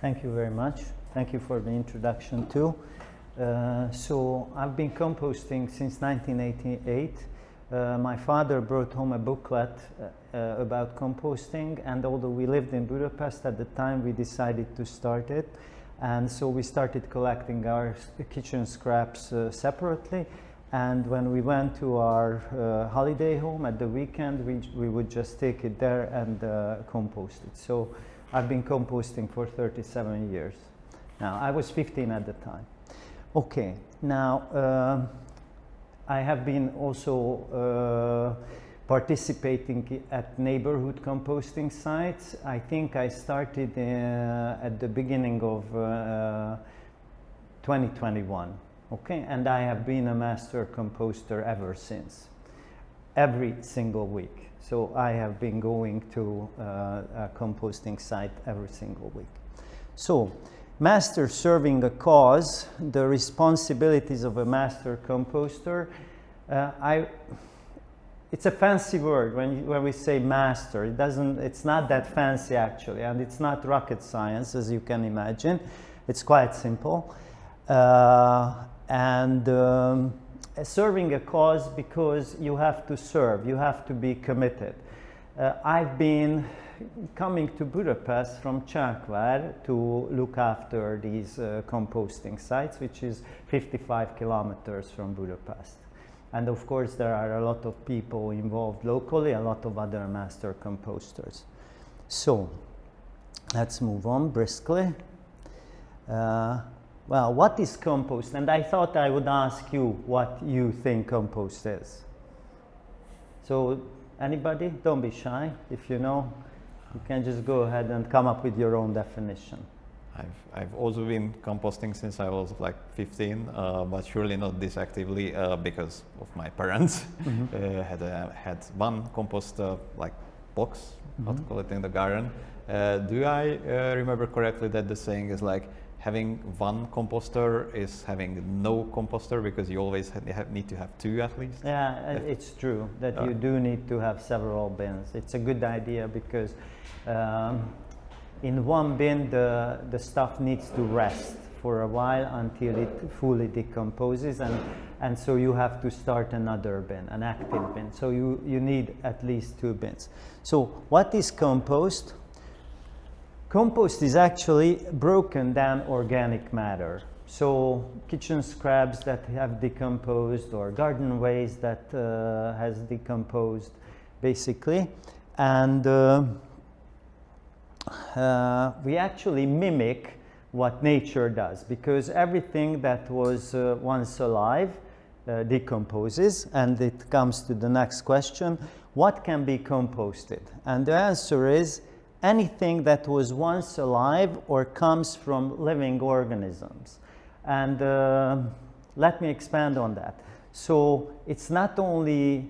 Thank you very much. Thank you for the introduction too. So I've been composting since 1988. My father brought home a booklet about composting, and although we lived in Budapest at the time, we decided to start it. And so we started collecting our kitchen scraps separately. And when we went to our holiday home at the weekend, we would just take it there and compost it. So I've been composting for 37 years. Now, I was 15 at the time. Okay, now I have been also participating at neighborhood composting sites. I think I started at the beginning of 2021. Okay, and I have been a master composter ever since, every single week. So I have been going to a composting site every single week. So, master serving a cause, the responsibilities of a master composter. It's a fancy word when we say master. It's not that fancy actually, and it's not rocket science, as you can imagine. It's quite simple. Serving a cause because you have to serve, you have to be committed. I've been coming to Budapest from Csákvár to look after these composting sites, which is 55 kilometers from Budapest. And of course there are a lot of people involved locally, a lot of other master composters. So let's move on briskly. Well, what is compost? And I thought I would ask you what you think compost is. So, anybody? Don't be shy. If you know, you can just go ahead and come up with your own definition. I've also been composting since I was like 15, but surely not this actively because of my parents. Mm-hmm. Had one compost like box, mm-hmm. Not call it in the garden. Do I remember correctly that the saying is like, having one composter is having no composter because you always need to have two at least? Yeah, it's true that you do need to have several bins. It's a good idea because in one bin the stuff needs to rest for a while until it fully decomposes, and so you have to start another bin, an active bin. So you need at least two bins. So what is compost? Compost is actually broken down organic matter. So kitchen scraps that have decomposed or garden waste that has decomposed, basically. And we actually mimic what nature does, because everything that was once alive decomposes. And it comes to the next question: what can be composted? And the answer is anything that was once alive or comes from living organisms. And let me expand on that. So it's not only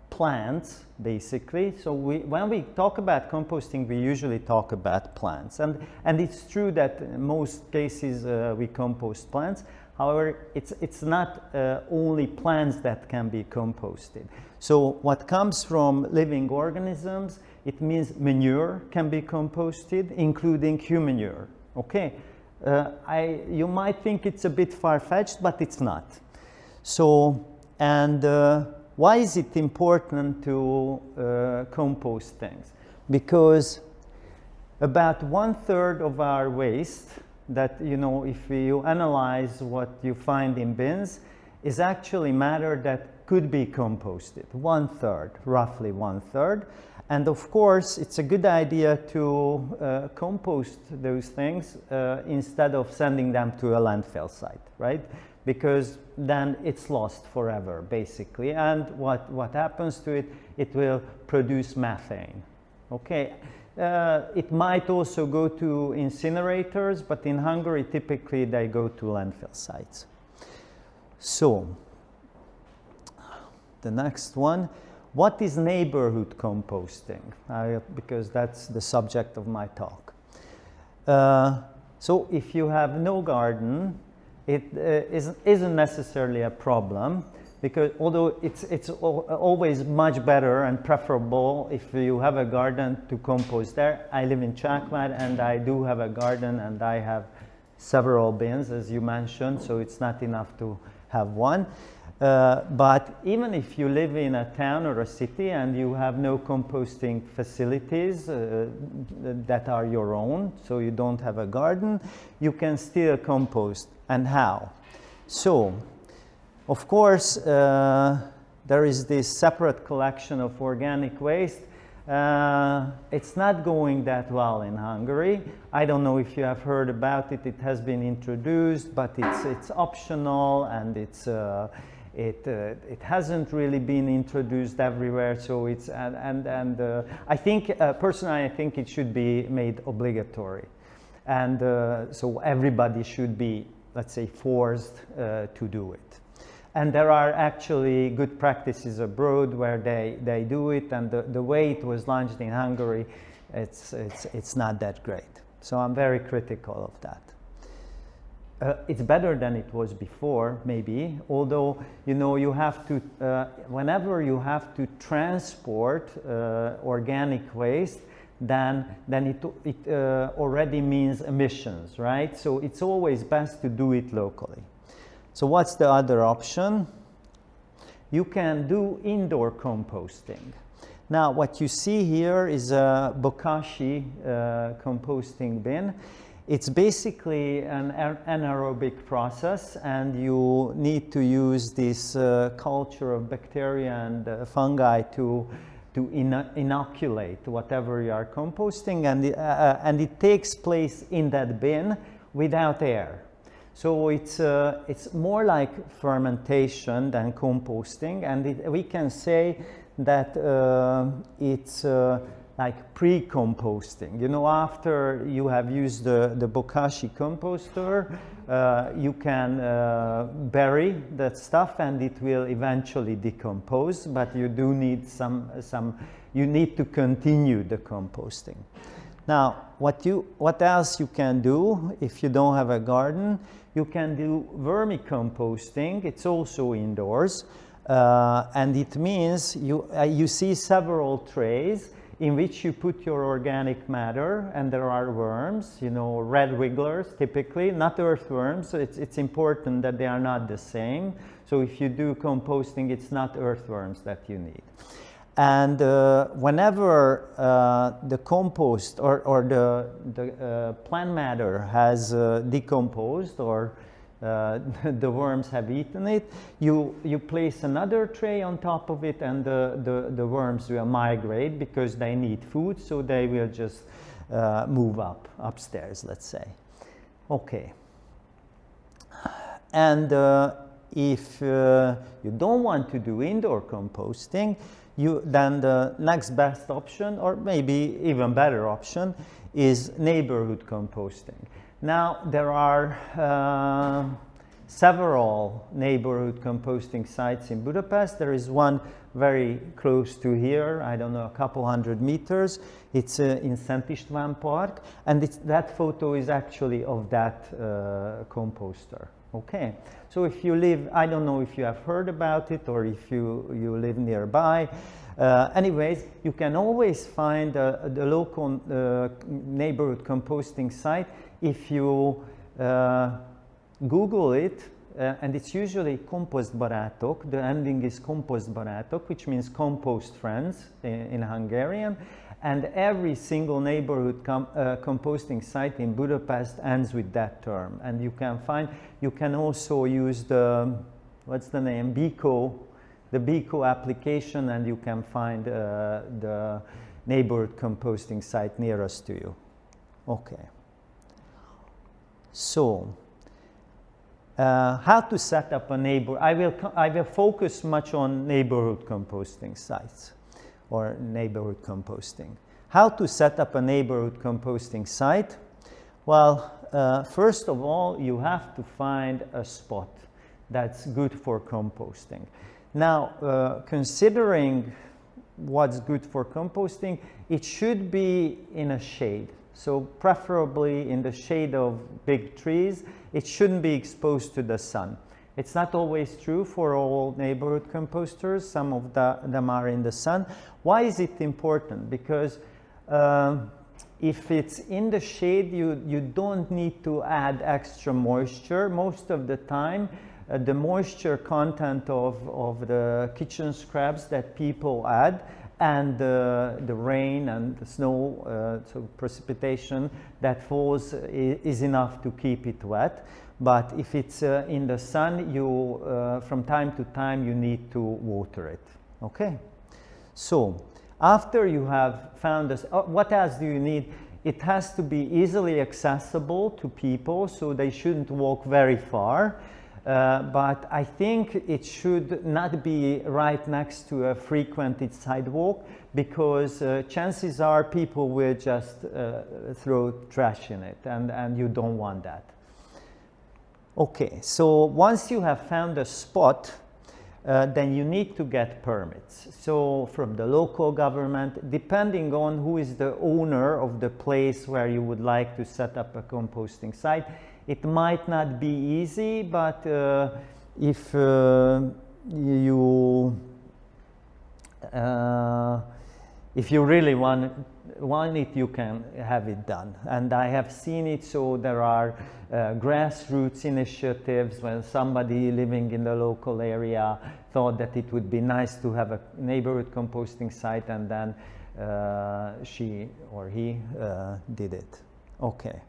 plants, basically. So when we talk about composting, we usually talk about plants. And it's true that in most cases we compost plants. However, it's not only plants that can be composted. So what comes from living organisms, it means manure can be composted, including human manure. Okay, you might think it's a bit far-fetched, but it's not. So, and why is it important to compost things? Because about 1/3 of our waste that, you know, if you analyze what you find in bins, is actually matter that could be composted. 1/3, roughly 1/3. And of course, it's a good idea to compost those things instead of sending them to a landfill site, right? Because then it's lost forever, basically. And what happens to it? It will produce methane. Okay. It might also go to incinerators, but in Hungary, typically they go to landfill sites. So, the next one. What is neighborhood composting? Because that's the subject of my talk. So if you have no garden, it isn't necessarily a problem, because although it's always much better and preferable if you have a garden to compost there. I live in Csakmár and I do have a garden and I have several bins, as you mentioned, so it's not enough to have one. But even if you live in a town or a city and you have no composting facilities that are your own, so you don't have a garden, you can still compost. And how? So, of course, there is this separate collection of organic waste. It's not going that well in Hungary. I don't know if you have heard about it. It has been introduced, but it's optional, and it hasn't really been introduced everywhere. So it's I think personally, I think it should be made obligatory, and so everybody should be, let's say, forced to do it. And there are actually good practices abroad where they do it, and the way it was launched in Hungary, it's not that great. So I'm very critical of that. It's better than it was before, maybe, although, you know, you have to, whenever you have to transport organic waste, then it already means emissions, right? So it's always best to do it locally. So what's the other option? You can do indoor composting. Now, what you see here is a bokashi composting bin. It's basically an anaerobic process, and you need to use this culture of bacteria and fungi to inoculate whatever you are composting, and it takes place in that bin without air. So it's more like fermentation than composting, and we can say that it's like pre-composting. You know, after you have used the bokashi composter, you can bury that stuff and it will eventually decompose, but you do need you need to continue the composting. Now, what else you can do if you don't have a garden? You can do vermicomposting. It's also indoors, and it means you see several trays in which you put your organic matter, and there are worms, you know, red wigglers typically, not earthworms. So it's important that they are not the same. So if you do composting, it's not earthworms that you need. And whenever the compost or the plant matter has decomposed, or the worms have eaten it, you place another tray on top of it, and the worms will migrate because they need food, so they will just move upstairs, let's say. Okay. And if you don't want to do indoor composting, then the next best option, or maybe even better option, is neighborhood composting. Now, there are several neighborhood composting sites in Budapest. There is one very close to here, I don't know, a couple 100 meters. It's in Szent István Park, and that photo is actually of that composter. Okay, so if you live, I don't know if you have heard about it or if you live nearby. Anyways, you can always find the local neighborhood composting site if you Google it, and it's usually Kompostbarátok. The ending is Kompostbarátok, which means compost friends in Hungarian. And every single neighborhood composting site in Budapest ends with that term. And you can also use the, what's the name, the Biko application, and you can find the neighborhood composting site nearest to you. Okay. So, how to set up a I will focus much on neighborhood composting sites, or neighborhood composting. How to set up a neighborhood composting site? Well, first of all, you have to find a spot that's good for composting. Now, considering what's good for composting, it should be in a shade. So preferably in the shade of big trees. It shouldn't be exposed to the sun. It's not always true for all neighborhood composters. Some of them are in the sun. Why is it important? Because if it's in the shade, you don't need to add extra moisture. Most of the time, the moisture content of the kitchen scraps that people add and the rain and the snow, so precipitation that falls is enough to keep it wet. But if it's in the sun, you from time to time you need to water it. Okay. So after you have found this, what else do you need? It has to be easily accessible to people, so they shouldn't walk very far. But I think it should not be right next to a frequented sidewalk, because chances are people will just throw trash in it, and you don't want that. Okay, so once you have found a spot, then you need to get permits. So from the local government, depending on who is the owner of the place where you would like to set up a composting site, it might not be easy, but if you really want it, you can have it done. And I have seen it, so there are grassroots initiatives when somebody living in the local area thought that it would be nice to have a neighborhood composting site, and then she or he did it. Okay.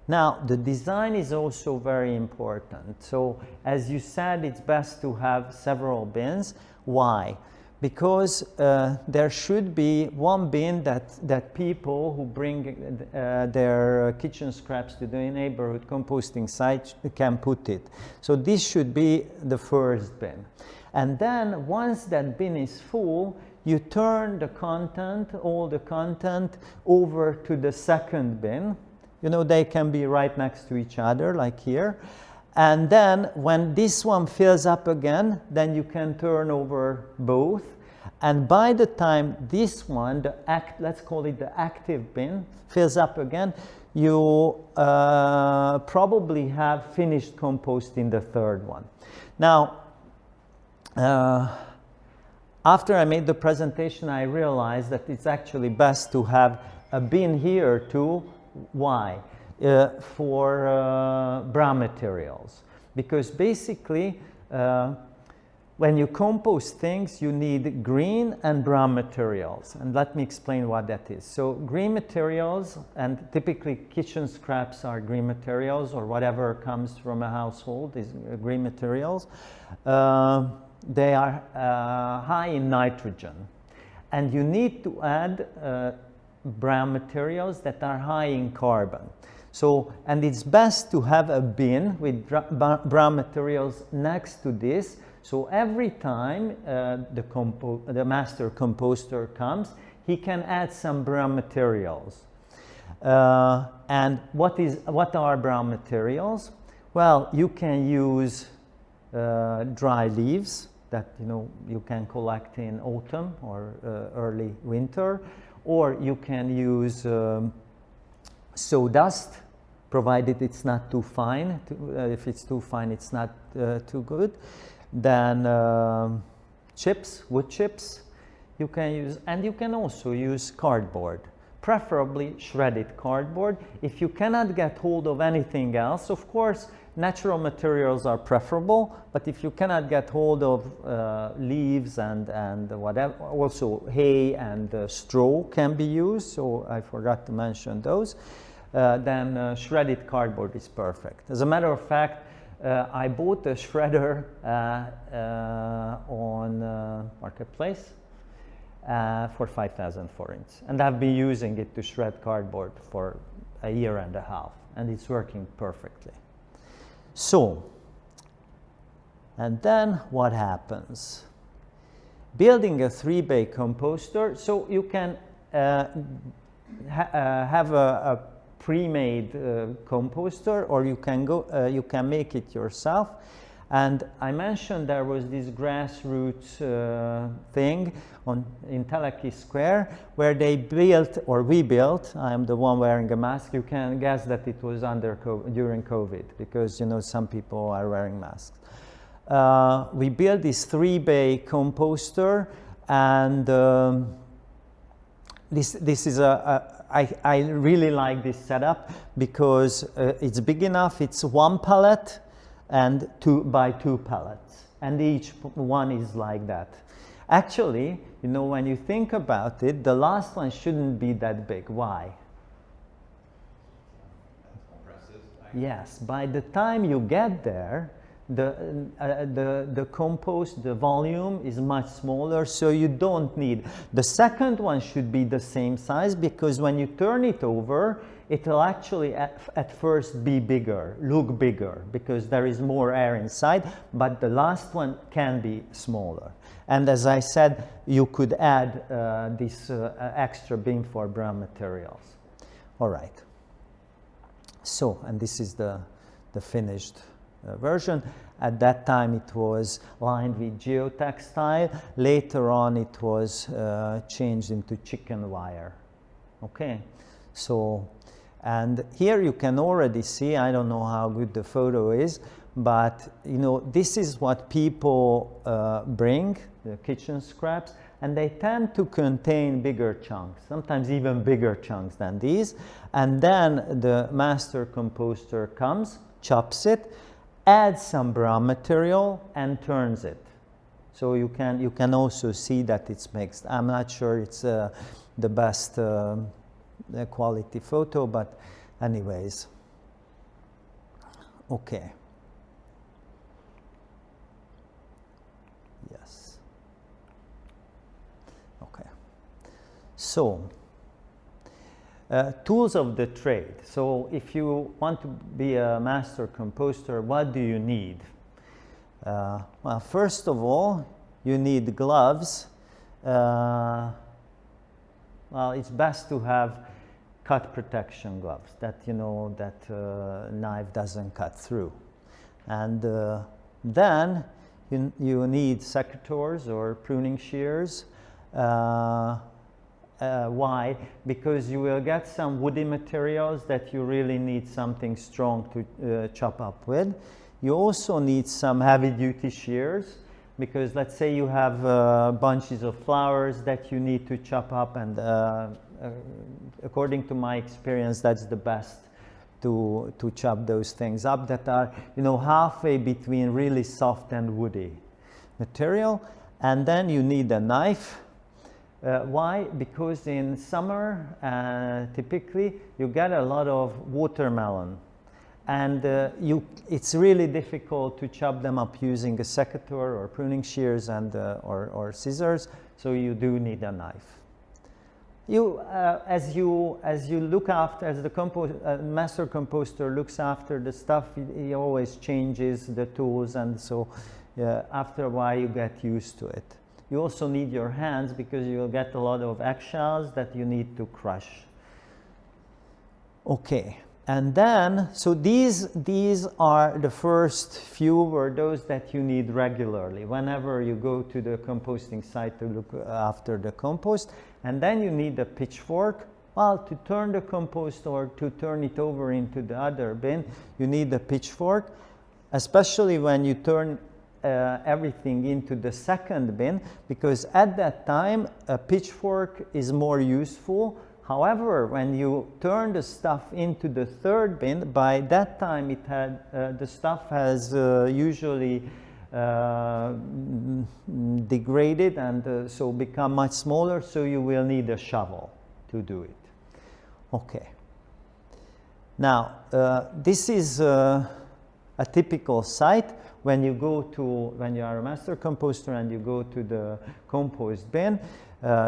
Now, the design is also very important. So, as you said, it's best to have several bins. Why? Because there should be one bin that people who bring their kitchen scraps to the neighborhood composting site can put it. So this should be the first bin. And then once that bin is full, you turn the content, all the content, over to the second bin. You know, they can be right next to each other, like here. And then when this one fills up again, then you can turn over both. And by the time this one, let's call it the active bin, fills up again, you probably have finished composting the third one. Now, after I made the presentation, I realized that it's actually best to have a bin here too. Why? For brown materials. Because basically, when you compost things, you need green and brown materials. And let me explain what that is. So green materials, and typically kitchen scraps are green materials, or whatever comes from a household is green materials. They are high in nitrogen. And you need to add brown materials that are high in carbon. So, and it's best to have a bin with brown materials next to this. So every time the master composter comes, he can add some brown materials. And what are brown materials? Well, you can use dry leaves that you can collect in autumn or early winter, or you can use sawdust, provided it's not too fine. If it's too fine, it's not too good. Then chips, wood chips, you can use, and you can also use cardboard, preferably shredded cardboard. If you cannot get hold of anything else, of course, natural materials are preferable, but if you cannot get hold of leaves and whatever, also hay and straw can be used, so I forgot to mention those, then shredded cardboard is perfect. As a matter of fact, I bought a shredder on Marketplace for 5,000 forints, and I've been using it to shred cardboard for a year and a half, and it's working perfectly. So, and then what happens? Building a 3-bay composter, so you can have a pre-made composter, or you can make it yourself. And I mentioned there was this grassroots thing in Teleki Square where they built, or we built, I am the one wearing a mask, you can guess that it was during COVID, because you know some people are wearing masks. We built this 3-bay composter, and this is I really like this setup because it's big enough. It's 1 pallet and 2 by 2 pallets, and each one is like that. Actually, you know, when you think about it, the last one shouldn't be that big. Why? Yes, by the time you get there, the compost, the volume is much smaller, so you don't need. The second one should be the same size, because when you turn it over, it will actually at first be bigger, look bigger, because there is more air inside, but the last one can be smaller. And as I said, you could add this extra bin for brown materials. All right. So, and this is the finished version. At that time it was lined with geotextile. Later on it was changed into chicken wire. Okay, so, and here you can already see, I don't know how good the photo is, but you know, this is what people bring, the kitchen scraps, and they tend to contain bigger chunks, sometimes even bigger chunks than these. And then the master composter comes, chops it, adds some brown material, and turns it. So you can also see that it's mixed. I'm not sure it's the best quality photo, but anyways. Okay. Yes. Okay. So, tools of the trade. So if you want to be a master composter, what do you need? Well, first of all, you need gloves. Well, it's best to have cut protection gloves that, you know, that knife doesn't cut through. And then you need secateurs or pruning shears. Why? Because you will get some woody materials that you really need something strong to chop up with. You also need some heavy-duty shears, because let's say you have bunches of flowers that you need to chop up, and according to my experience, that's the best to chop those things up that are, you know, halfway between really soft and woody material. And then you need a knife. Why? Because in summer, typically, you get a lot of watermelon. And it's really difficult to chop them up using a secateur or pruning shears and, or scissors, so you do need a knife. As you look after, as the master composter looks after the stuff, he always changes the tools, and so after a while you get used to it. You also need your hands, because you'll get a lot of eggshells that you need to crush. Okay, and then, so these are the first few, or those that you need regularly whenever you go to the composting site to look after the compost. And then you need a pitchfork. Well, to turn the compost or to turn it over into the other bin, you need a pitchfork, especially when you turn everything into the second bin, because at that time a pitchfork is more useful. However, when you turn the stuff into the third bin, by that time it had the stuff has usually degraded and so become much smaller, so you will need a shovel to do it. Okay. Now this is a typical site. When you are a master composter and you go to the compost bin,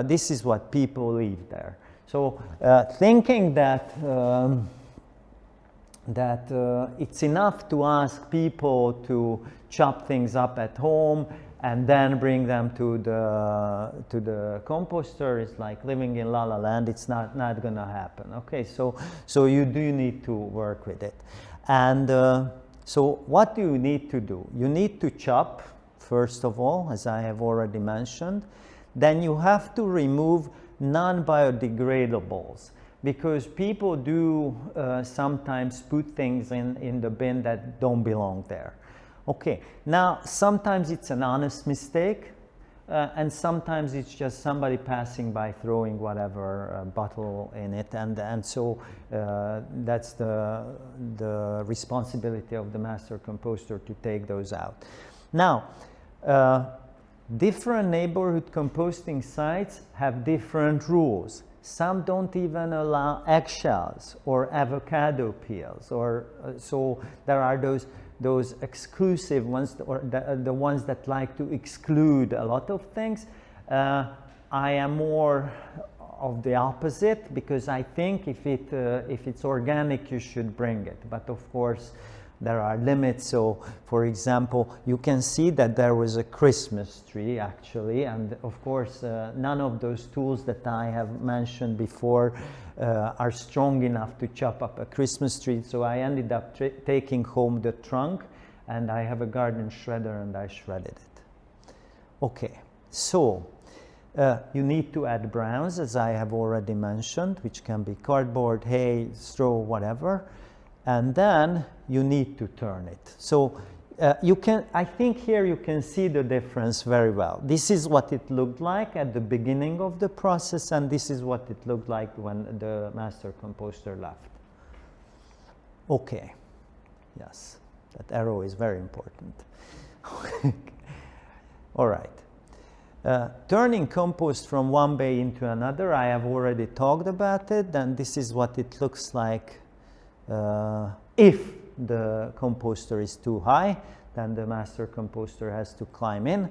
this is what people leave there. So thinking that it's enough to ask people to chop things up at home and then bring them to the composter is like living in La La Land. It's not gonna happen. Okay, so you do need to work with it. And So what do you need to do? You need to chop, first of all, as I have already mentioned. Then you have to remove non-biodegradables, because people do sometimes put things in the bin that don't belong there. Okay, now sometimes it's an honest mistake, and sometimes it's just somebody passing by throwing whatever bottle in it, and so that's the responsibility of the master composter to take those out. Now, different neighborhood composting sites have different rules. Some don't even allow eggshells or avocado peels, or so there are those exclusive ones, or the ones that like to exclude a lot of things. I am more of the opposite, because I think if it's organic, you should bring it. But of course, there are limits. So, for example, you can see that there was a Christmas tree actually, and of course, none of those tools that I have mentioned before are strong enough to chop up a Christmas tree. So I ended up taking home the trunk, and I have a garden shredder, and I shredded it. Okay, so you need to add browns, as I have already mentioned, which can be cardboard, hay, straw, whatever. And then you need to turn it. So I think here you can see the difference very well. This is what it looked like at the beginning of the process, and this is what it looked like when the master composter left. Okay, yes, that arrow is very important. All right. Turning compost from one bay into another, I have already talked about it, and this is what it looks like. If the composter is too high, then the master composter has to climb in.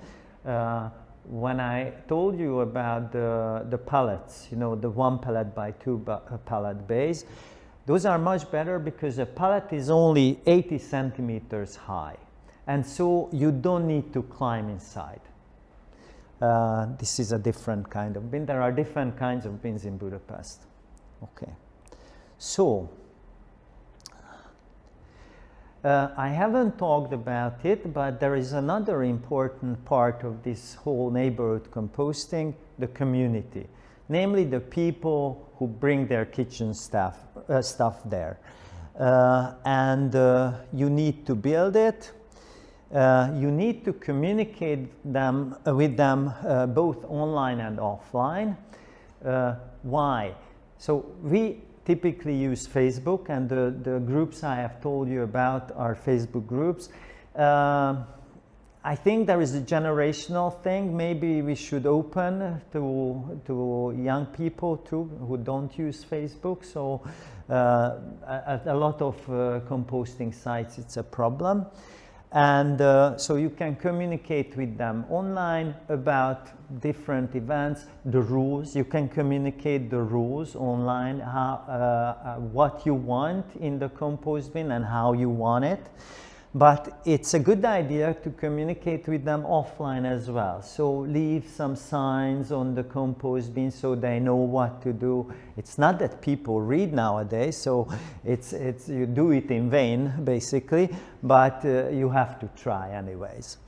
When I told you about the pallets, you know, the 1 pallet by 2 pallet bays, those are much better because a pallet is only 80 centimeters high, and so you don't need to climb inside. This is a different kind of bin. There are different kinds of bins in Budapest. Okay, so I haven't talked about it, but there is another important part of this whole neighborhood composting, the community, namely the people who bring their kitchen stuff there. You need to build it. You need to communicate with them both online and offline. Why? So we typically use Facebook, and the groups I have told you about are Facebook groups. I think there is a generational thing. Maybe we should open to young people too who don't use Facebook. So at a lot of composting sites, it's a problem. And so you can communicate with them online about different events, the rules. You can communicate the rules online, what you want in the compost bin and how you want it. But it's a good idea to communicate with them offline as well. So leave some signs on the compost bin so they know what to do. It's not that people read nowadays, so it's you do it in vain basically, but you have to try anyways.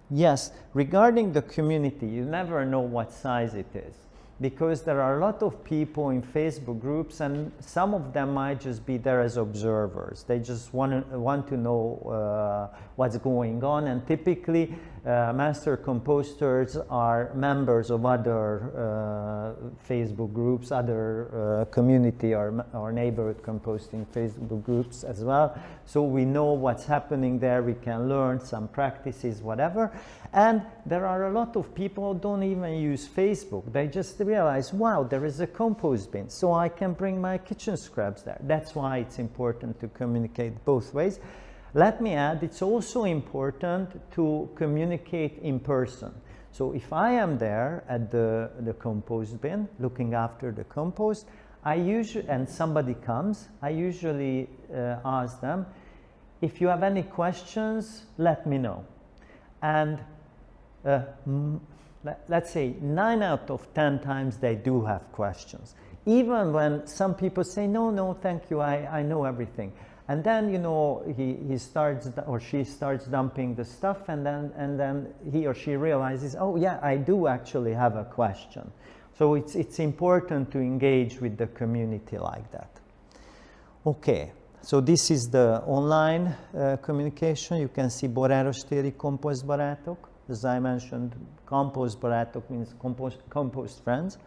Yes, regarding the community, you never know what size it is, because there are a lot of people in Facebook groups, and some of them might just be there as observers. They just want to know what's going on, and typically master composters are members of other Facebook groups, other community or neighborhood composting Facebook groups as well. So we know what's happening there, we can learn some practices, whatever. And there are a lot of people who don't even use Facebook. They just realize, wow, there is a compost bin, so I can bring my kitchen scraps there. That's why it's important to communicate both ways. Let me add, it's also important to communicate in person. So if I am there at the compost bin, looking after the compost, and somebody comes, I usually ask them, if you have any questions, let me know. And let's say 9 out of 10 times they do have questions. even when some people say, no, no, thank you, I know everything. And then, you know, he starts or she starts dumping the stuff, and then he or she realizes, oh yeah, I do actually have a question. So it's important to engage with the community like that. Okay, so this is the online communication. You can see Borárostéri compost barátok. As I mentioned, compost barátok means compost friends.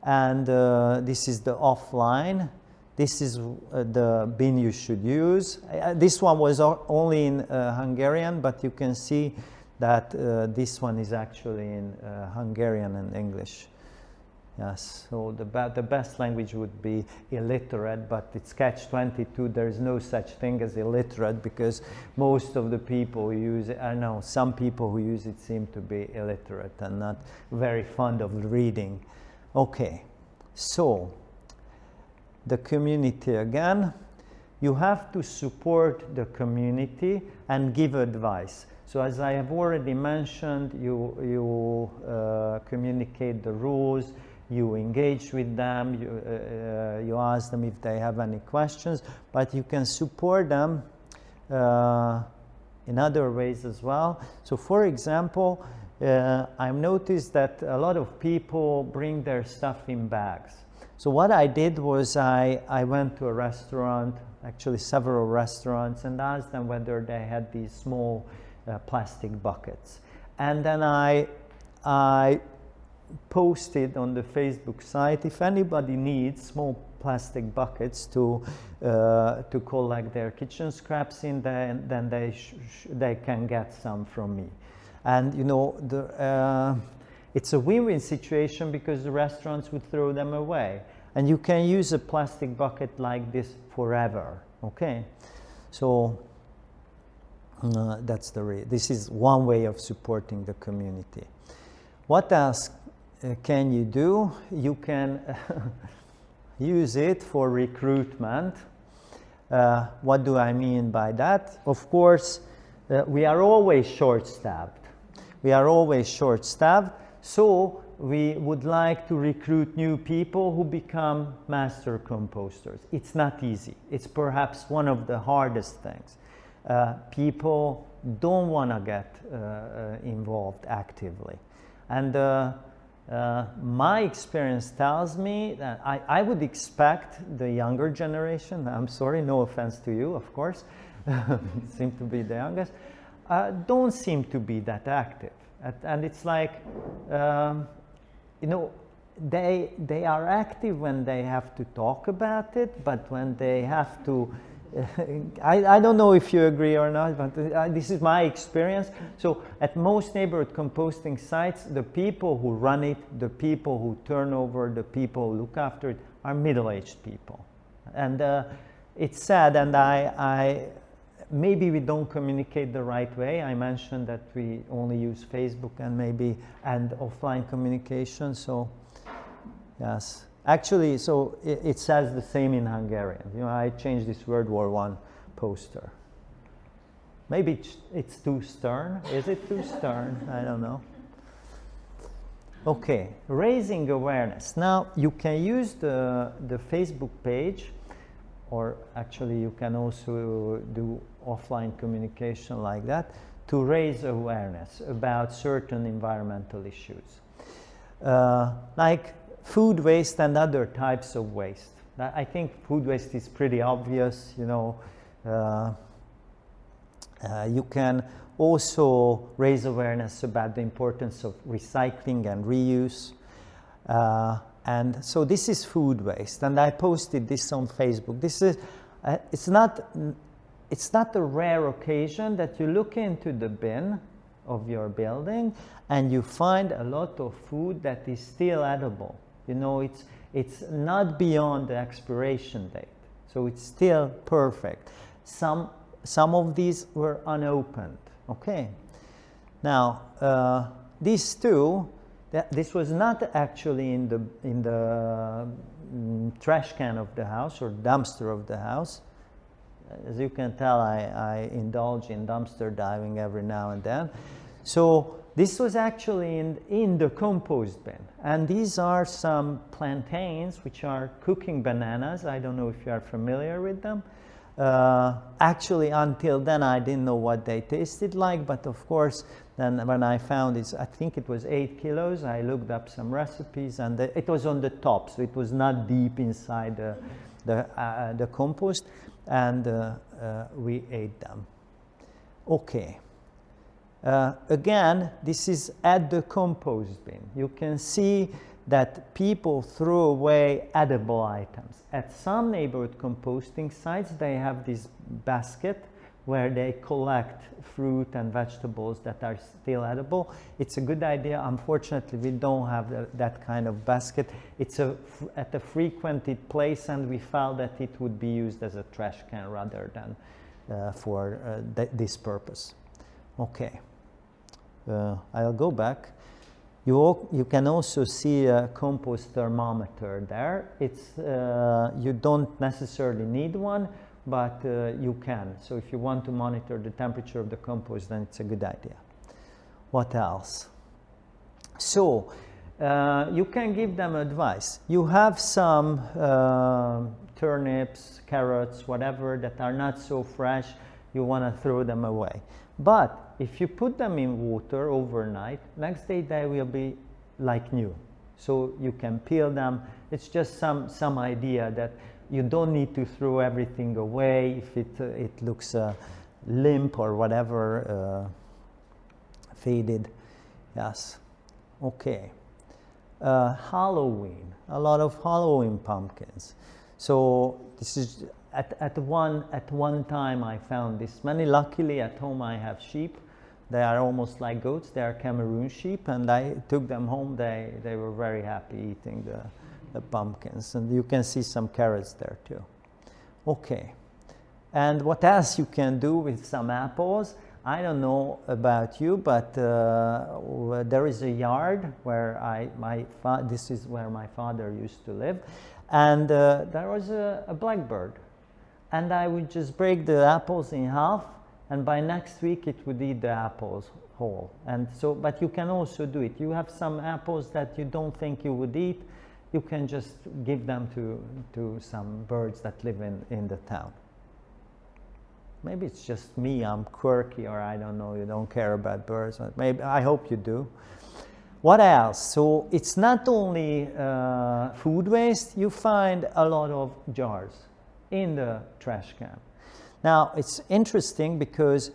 And this is the offline. This is the bin you should use. This one was only in Hungarian, but you can see that this one is actually in Hungarian and English. Yes, so the best language would be illiterate, but it's catch-22. There is no such thing as illiterate, because most of the people who use it, I know some people who use it seem to be illiterate and not very fond of reading. Okay, so the community again. You have to support the community and give advice. So as I have already mentioned, you communicate the rules, you engage with them, you ask them if they have any questions, but you can support them in other ways as well. So for example, I've noticed that a lot of people bring their stuff in bags. So what I did was I went to a restaurant, actually several restaurants, and asked them whether they had these small plastic buckets. And then I posted on the Facebook site, if anybody needs small plastic buckets to collect their kitchen scraps in, then they can get some from me. And you know, it's a win-win situation, because the restaurants would throw them away, and you can use a plastic bucket like this forever. Okay, so that's this is one way of supporting the community. What else can you do? You can use it for recruitment. What do I mean by that? Of course, we are always short-staffed. We are always short-staffed, so we would like to recruit new people who become master composters. It's not easy. It's perhaps one of the hardest things. People don't want to get involved actively. And my experience tells me that I would expect the younger generation, I'm sorry, no offense to you, of course, seem to be the youngest, don't seem to be that active. And it's like, you know, they are active when they have to talk about it, but when they have to, I don't know if you agree or not, but this is my experience. So at most neighborhood composting sites, the people who run it, the people who turn over, the people who look after it are middle-aged people. And it's sad, and maybe we don't communicate the right way. I mentioned that we only use Facebook and offline communication, so yes. Actually, so it says the same in Hungarian. You know, I changed this World War I poster. Maybe it's too stern. Is it too stern? I don't know. Okay, raising awareness. Now, you can use the Facebook page, or actually you can also do offline communication like that, to raise awareness about certain environmental issues. Like food waste and other types of waste. I think food waste is pretty obvious, you know. You can also raise awareness about the importance of recycling and reuse. And so this is food waste, and I posted this on Facebook. This is, it's not a rare occasion that you look into the bin of your building and you find a lot of food that is still edible. You know, it's not beyond the expiration date, so it's still perfect. Some of these were unopened. Okay. Now these two, this was not actually in the trash can of the house or dumpster of the house. As you can tell, I indulge in dumpster diving every now and then. So this was actually in the compost bin. And these are some plantains, which are cooking bananas. I don't know if you are familiar with them. Actually, until then, I didn't know what they tasted like. But of course, then when I found this, I think it was 8 kilos. I looked up some recipes, and it was on the top, so it was not deep inside the compost. And we ate them. Okay. Again, this is at the compost bin. You can see that people throw away edible items. At some neighborhood composting sites, they have this basket where they collect fruit and vegetables that are still edible. It's a good idea. Unfortunately, we don't have that kind of basket. It's at a frequented place, and we felt that it would be used as a trash can rather than for this purpose. Okay. I'll go back. You can also see a compost thermometer there. It's you don't necessarily need one, but you can. So if you want to monitor the temperature of the compost, then it's a good idea. What else? So you can give them advice. You have some turnips, carrots, whatever that are not so fresh. You want to throw them away. But if you put them in water overnight, next day they will be like new. So you can peel them. It's just some idea that you don't need to throw everything away if it looks limp or whatever, faded. Yes. Okay. Halloween. A lot of Halloween pumpkins. So this is at one time I found this many. Luckily at home I have sheep. They are almost like goats. They are Cameroon sheep, and I took them home. They were very happy eating the pumpkins, and you can see some carrots there too. Okay, and what else you can do with some apples? I don't know about you, but there is a yard where this is where my father used to live, and there was a blackbird, and I would just break the apples in half, and by next week it would eat the apples whole. And so, but you can also do it. You have some apples that you don't think you would eat, you can just give them to some birds that live in the town. Maybe it's just me, I'm quirky, or I don't know, you don't care about birds. Maybe, I hope you do. What else? So it's not only food waste, you find a lot of jars in the trash can. Now, it's interesting because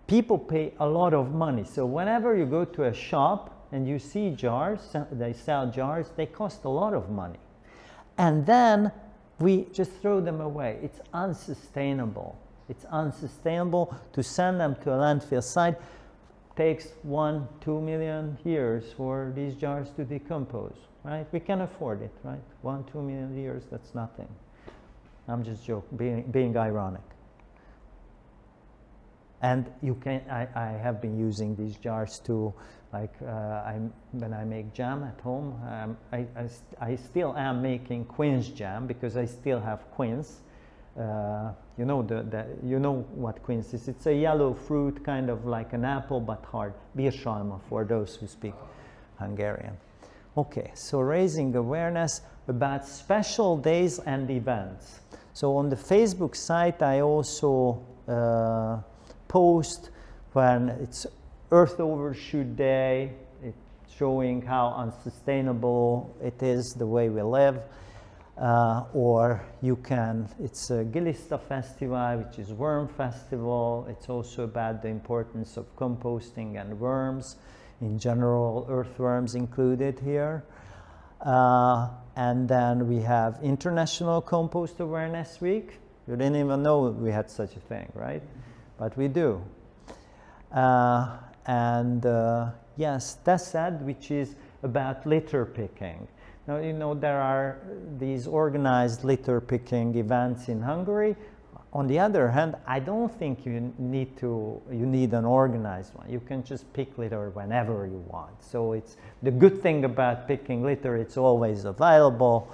people pay a lot of money. So whenever you go to a shop and you see jars, they sell jars, they cost a lot of money. And then we just throw them away. It's unsustainable. It's unsustainable to send them to a landfill site. It takes 1-2 million years for these jars to decompose, right? We can afford it, right? 1-2 million years, that's nothing. I'm just joking, being ironic. And you can, I have been using these jars too, like when I make jam at home, I still am making quince jam because I still have quince. You know you know what quince is. It's a yellow fruit, kind of like an apple but hard. Bírsalma for those who speak Hungarian. Okay, so raising awareness about special days and events. So on the Facebook site I also post when it's Earth Overshoot Day, it's showing how unsustainable it is the way we live. Or you can, it's a Gilista Festival, which is Worm Festival. It's also about the importance of composting and worms, in general, earthworms included here. And then we have International Compost Awareness Week. You didn't even know we had such a thing, right? But we do. Yes, Teszed, which is about litter picking. Now, you know, there are these organized litter picking events in Hungary. On the other hand, I don't think you need an organized one. You can just pick litter whenever you want. So it's the good thing about picking litter, it's always available,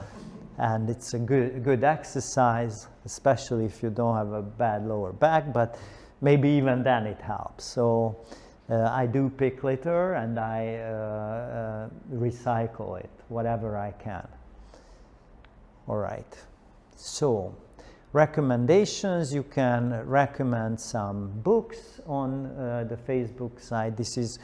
and it's a good exercise, especially if you don't have a bad lower back, but maybe even then it helps. So I do pick litter and I recycle it, whatever I can. All right, so recommendations, you can recommend some books on the Facebook site. This is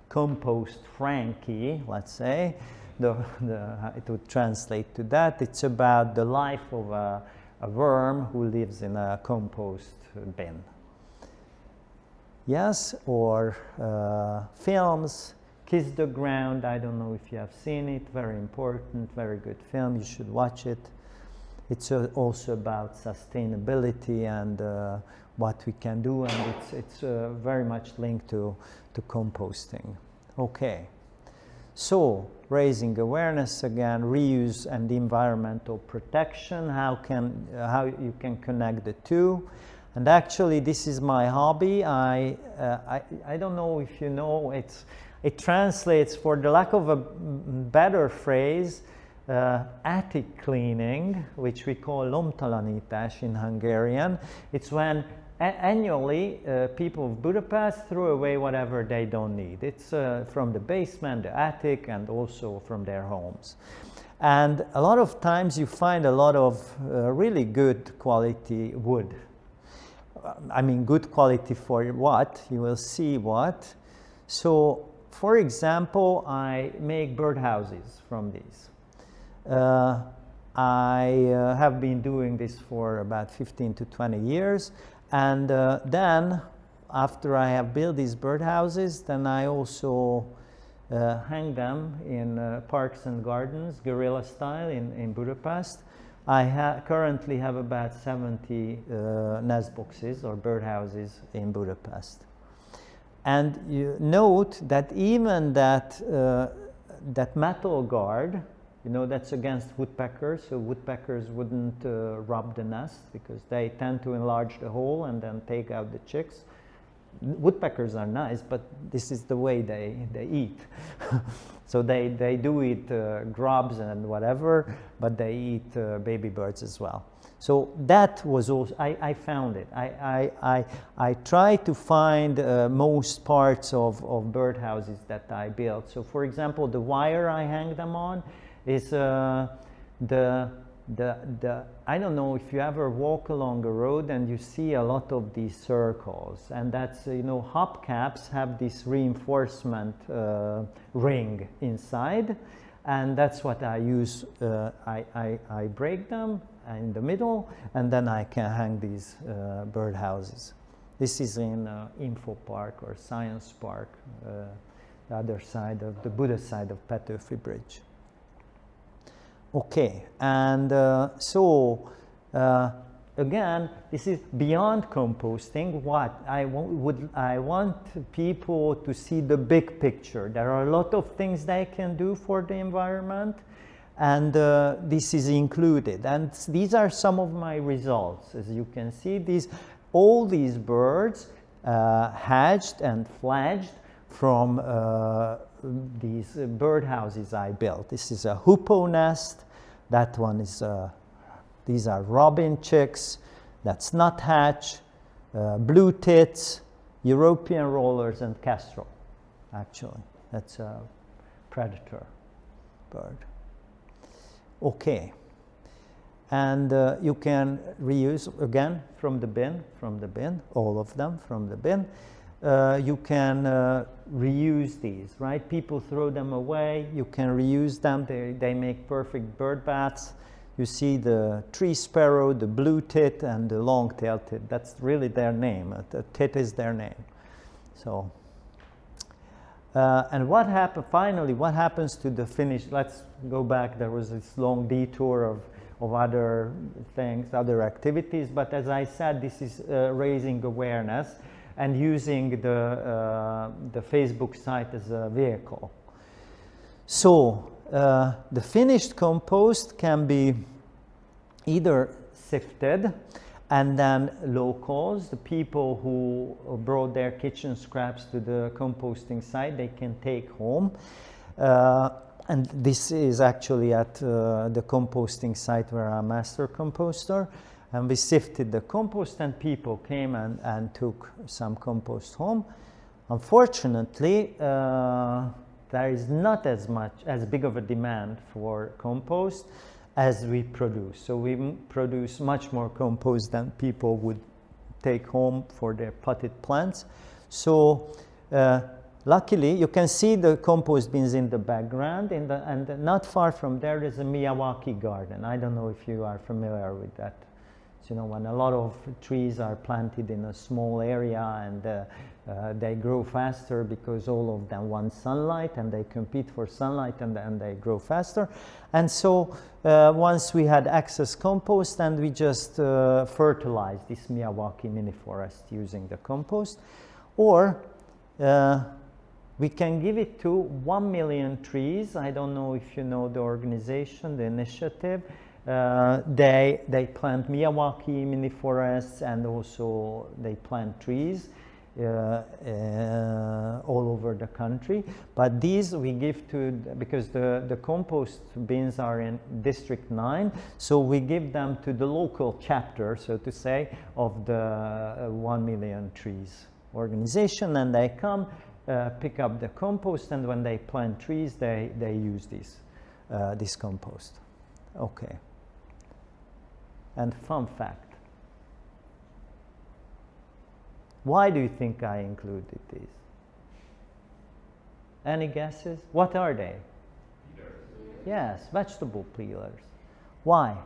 Compost Frankie, let's say. It would translate to that. It's about the life of a worm who lives in a compost bin. Yes, or films, Kiss the Ground, I don't know if you have seen it, very important, very good film, you should watch it. It's also about sustainability and what we can do, and it's very much linked to composting. Okay, so raising awareness again, reuse and environmental protection, how you can connect the two. And actually, this is my hobby. I don't know if you know, it translates, for the lack of a better phrase, attic cleaning, which we call lomtalanítás in Hungarian. It's when annually people of Budapest throw away whatever they don't need. It's from the basement, the attic, and also from their homes. And a lot of times you find a lot of really good quality wood. I mean, good quality for what? You will see what. So, for example, I make birdhouses from these. I have been doing this for about 15 to 20 years. And then, after I have built these birdhouses, then I also hang them in parks and gardens, guerrilla style, in Budapest. I currently have about 70 nest boxes or birdhouses in Budapest. And you note that even that metal guard, you know, that's against woodpeckers, so woodpeckers wouldn't rob the nest because they tend to enlarge the hole and then take out the chicks. Woodpeckers are nice, but this is the way they eat. So they do eat grubs and whatever, but they eat baby birds as well. So that was also, I found it. I try to find most parts of birdhouses that I built. So for example, the wire I hang them on is I don't know if you ever walk along a road and you see a lot of these circles, and that's, you know, hubcaps have this reinforcement ring inside, and that's what I use. I break them in the middle, and then I can hang these birdhouses. This is in Info Park or Science Park, the other side of the Buda side of Petőfi Bridge. Okay, and again, this is beyond composting. What I want people to see the big picture. There are a lot of things they can do for the environment, and this is included. And these are some of my results. As you can see, all these birds hatched and fledged from these birdhouses I built. This is a hoopoe nest. That one is, these are robin chicks. That's nuthatch, blue tits, European rollers, and kestrel. Actually, that's a predator bird. Okay, and you can reuse again from the bin, all of them from the bin. You can reuse these, right? People throw them away. You can reuse them. They make perfect bird baths. You see the tree sparrow, the blue tit, and the long-tailed tit. That's really their name. The tit is their name. So, and what happened? Finally, what happens to the finished? Let's go back. There was this long detour of other things, other activities. But as I said, this is raising awareness and using the Facebook site as a vehicle. So the finished compost can be either sifted, and then locals, the people who brought their kitchen scraps to the composting site, they can take home. And this is actually at the composting site where I'm master composter. And we sifted the compost, and people came and took some compost home. Unfortunately, there is not as big of a demand for compost as we produce. So we produce much more compost than people would take home for their potted plants. So luckily, you can see the compost bins in the background, and not far from there is a Miyawaki garden. I don't know if you are familiar with that. So, you know, when a lot of trees are planted in a small area, and they grow faster because all of them want sunlight, and they compete for sunlight, and they grow faster. And so once we had excess compost, and we just fertilized this Miyawaki mini forest using the compost. Or we can give it to 1 million trees. I don't know if you know the organization, the initiative. They plant Miyawaki mini forests, and also they plant trees all over the country. But these we give to, because the compost bins are in District 9, so we give them to the local chapter, so to say, of the 1 million trees organization, and they come, pick up the compost, and when they plant trees, they use this compost. Okay. And fun fact. Why do you think I included these? Any guesses? What are they? Peelers. Yes, vegetable peelers. Why?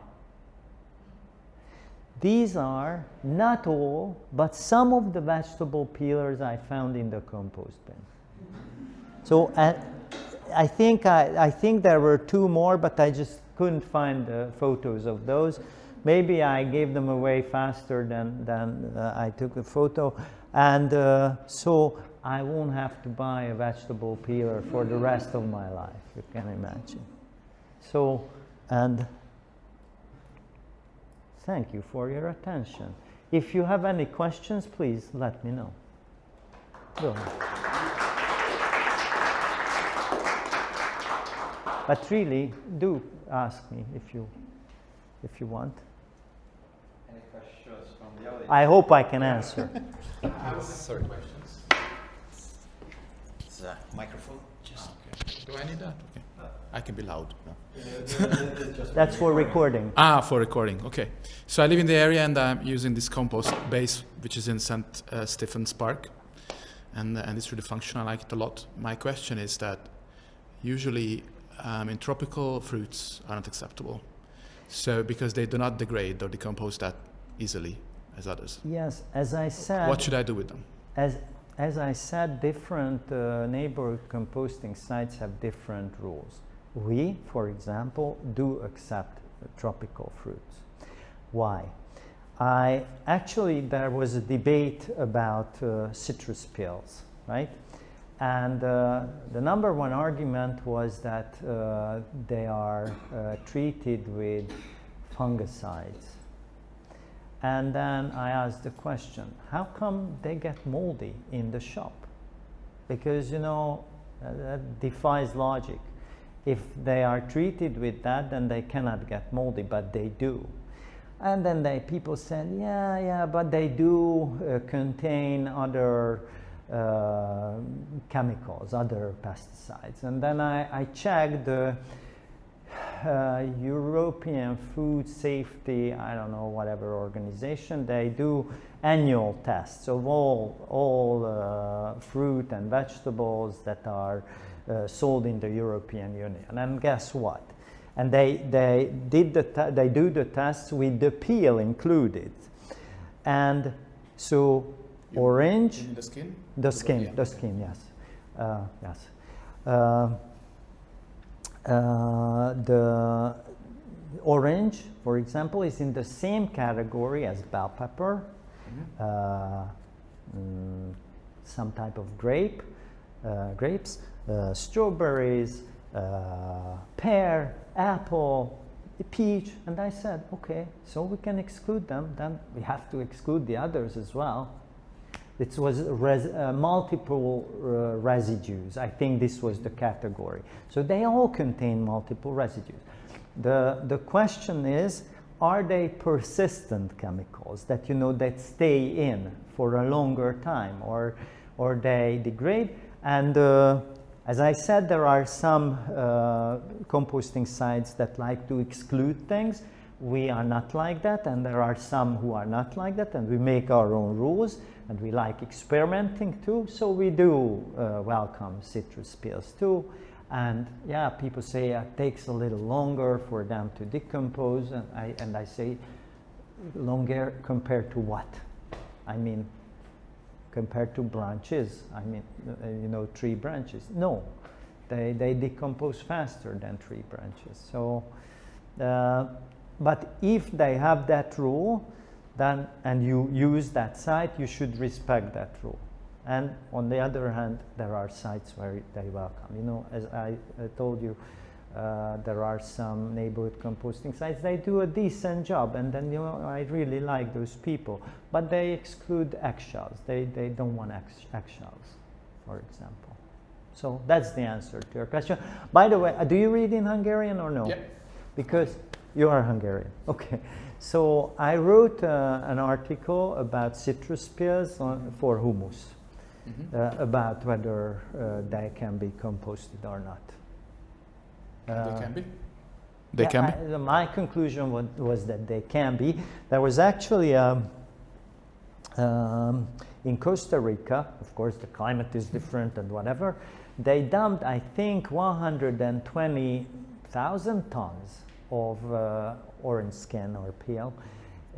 These are not all, but some of the vegetable peelers I found in the compost bin. So I think there were 2 more, but I just couldn't find photos of those. Maybe I gave them away faster than I took a photo, and so I won't have to buy a vegetable peeler for the rest of my life, you can imagine. So, and thank you for your attention. If you have any questions, please let me know. Go ahead. But really, do ask me if you want. Any questions from the audience? I hope I can answer. Sorry. Questions? It's a microphone. Just Okay. Do I need that? Okay. I can be loud. No. That's for recording. For recording. Okay. So I live in the area, and I'm using this compost base, which is in St. Stephen's Park, and it's really functional. I like it a lot. My question is that usually in tropical fruits are not acceptable. So because they do not degrade or decompose that easily as others. Yes, as I said. What should I do with them? As I said, different neighborhood composting sites have different rules. We, for example, do accept tropical fruits. Why? There was a debate about citrus peels, right? And the number one argument was that they are treated with fungicides. And then I asked the question, how come they get moldy in the shop? Because, you know, that defies logic. If they are treated with that, then they cannot get moldy, but they do. And then people said, yeah, but they do contain other chemicals, other pesticides. And then I checked the European Food Safety, I don't know, whatever organization. They do annual tests of all fruit and vegetables that are sold in the European Union. And guess what? And they do the tests with the peel included. And so orange, You mean the skin? the skin, Yeah. the skin, yes, yes. The orange, for example, is in the same category as bell pepper, some type of grapes, strawberries, pear, apple, peach. And I said, okay, so we can exclude them, then we have to exclude the others as well. It was multiple residues. I think this was the category. So they all contain multiple residues. The question is, are they persistent chemicals that, you know, that stay in for a longer time? Or or they degrade. And as I said, there are some composting sites that like to exclude things. We are not like that, and there are some who are not like that, and we make our own rules, and we like experimenting too. So we do welcome citrus peels too. And yeah, people say it takes a little longer for them to decompose, and I say, longer compared to what? I mean, compared to branches. I mean, you know, tree branches. No, they decompose faster than tree branches. So, but if they have that rule, then and you use that site, you should respect that rule. And on the other hand, there are sites where they welcome. You know, as I told you, there are some neighborhood composting sites. They do a decent job, and then, you know, I really like those people. But they exclude eggshells. They don't want eggshells, for example. So that's the answer to your question. By the way, do you read in Hungarian or no? Yeah. Because you are Hungarian. Okay. So I wrote an article about citrus peels for humus. About whether they can be composted or not. They can be? They can be? My conclusion was that they can be. There was actually in Costa Rica, of course the climate is different and whatever, they dumped, I think, 120,000 tons of orange skin or peel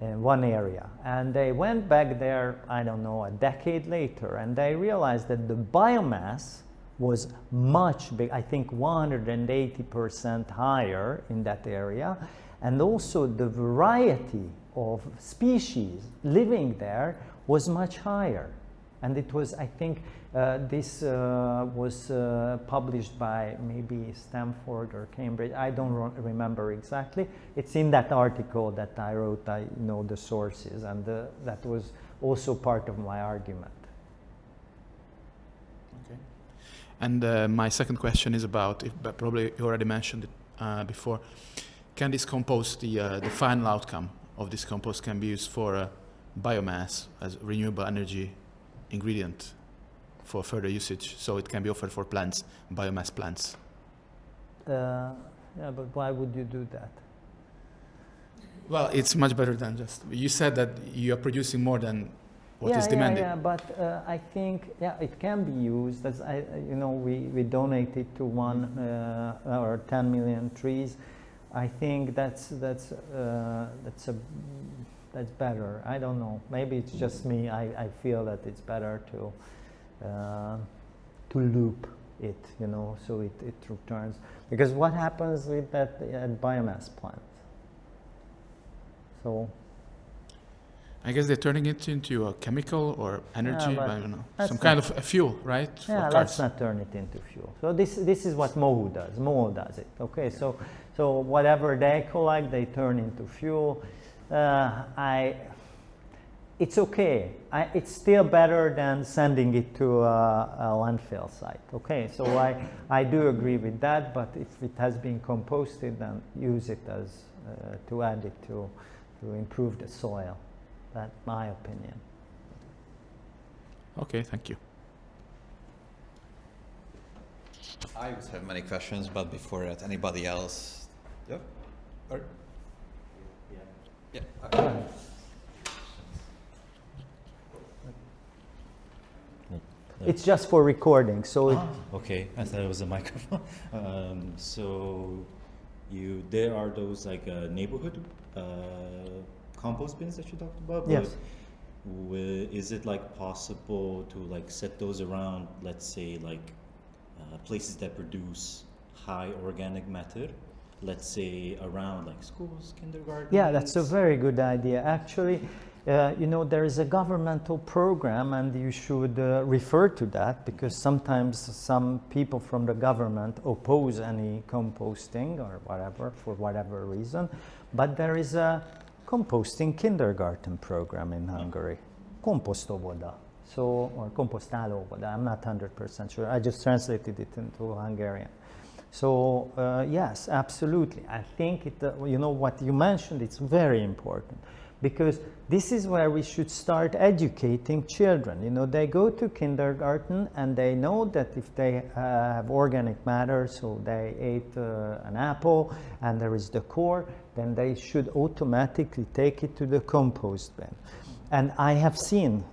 in one area, and they went back there, I don't know, a decade later, and they realized that the biomass was much big, I think 180% higher in that area, and also the variety of species living there was much higher. And it was, I think, this was published by maybe Stanford or Cambridge. I don't remember exactly. It's in that article that I wrote. I know the sources, and that was also part of my argument. Okay. And my second question is about, but probably you already mentioned it before. Can this compost, the final outcome of this compost, can be used for biomass as renewable energy ingredient for further usage, so it can be offered for plants, biomass plants? Yeah, but why would you do that? Well, it's much better than just, you said that you are producing more than what is demanded. Yeah, but I think, yeah, it can be used. As you know, we donated to 1 or 10 million trees. I think that's better. I don't know. Maybe it's just me. I feel that it's better to loop it, you know, so it returns. Because what happens with that biomass plant? So I guess they're turning it into a chemical or energy, I don't know, some kind of a fuel, right? Yeah, let's not turn it into fuel. So this is what Mohu does. Mohu does it. Okay, so whatever they collect, they turn into fuel. It's okay. It's still better than sending it to a landfill site. Okay, so I do agree with that. But if it has been composted, then use it as to add it to improve the soil. That's my opinion. Okay, thank you. I would have many questions, but before that, anybody else? Yep. Yeah. Okay. It's just for recording, so. Okay, I thought it was a microphone. So there are those like neighborhood compost bins that you talked about. Yes. Is it like possible to like set those around, let's say like places that produce high organic matter? Let's say around like schools, kindergartens. Yeah, that's a very good idea. Actually, you know, there is a governmental program, and you should refer to that, because sometimes some people from the government oppose any composting or whatever, for whatever reason. But there is a composting kindergarten program in Hungary, compostovoda, so, or compostálóvoda. I'm not 100% sure. I just translated it into Hungarian. So yes, absolutely. I think you know what you mentioned, it's very important. because this is where we should start educating children. You know, they go to kindergarten and they know that if they have organic matter, so they ate an apple and there is the core, then they should automatically take it to the compost bin. And I have seen